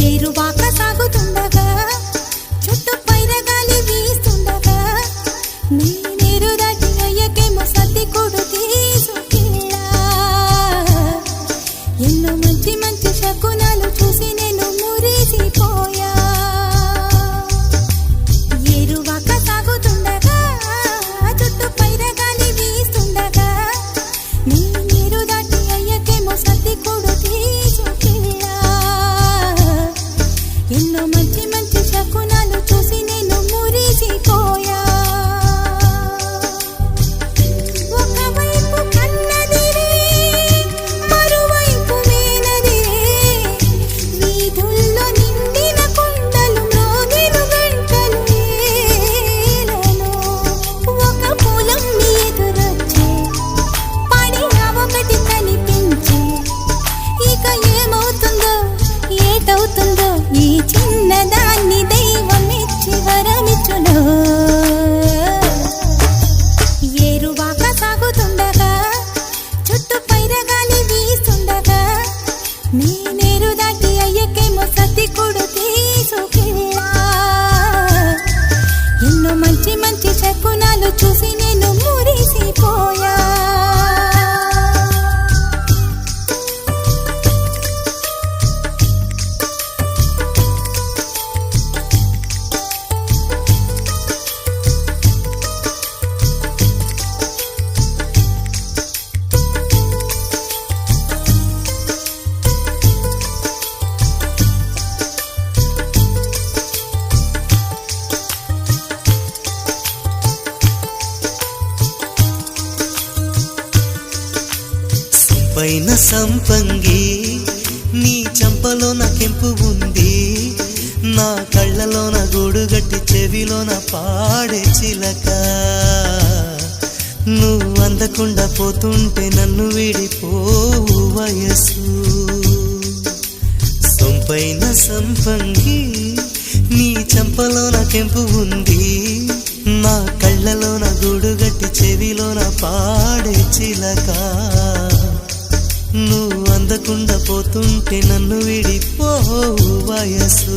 ఏరువాక సాగుతుండగా చుట్టూ పైరగాలి వీస్తుండగా నీరు దాటి అయ్యకేమో సర్ది కొడు తీసుకెళ్ళా ఎన్నో మంచి మంచి శకునాలు చూసి నేను మురిసిపోయా. ఏరువాక సాగుతుండగా చుట్టూ పైరగాలి వీస్తుండగా నీరు దాటి అయ్యకేమో సర్ది కొడు తీసుకెళ్ళా ఎన్నో మంచి మంచి శకునాలు చూసి నేను మురిసిపోయా. ఒకవైపు కన్నదిరే మరువైపు వేనదిరే వీధుల్లో నిండిన కొండలు మ్రోగెను గంటలు ఏలను ఒక పొలం ఎదురొచ్చే పడిన ఒకటి కనిపించే ఇక ఏమవుతుందో ఏటవుతుందో ఈ చిన్నదాన్ని దైవం ఇచ్చి వరమిచ్చును. ఏరువాక సాగుతుండగా చుట్టూ పైరగాలి వీస్తుండగా నేనేరు దాటి అయ్యకేమో సర్ది కొడు తీసుకెళ్ళా ఎన్నో మంచి మంచి శకునాలు చూసి నేను మురిసిపోయా. పైన సంపంగి నీ చంపలోన కెంపు ఉంది, నా కళ్ళలోన గూడుగట్టి చెవిలోన పాడే చిలక. నువ్వు అందకుండా పోతుంటే నన్ను విడిపోవు వయసు. సొంపైన సంపంగి నీ చంపలోన కెంపు ఉంది, నా కళ్ళలోన గూడుగట్టి చెవిలోన పాడే చిలక. నువ్వు అందకుండా పోతుంటే నన్ను విడిపోవు వయసు.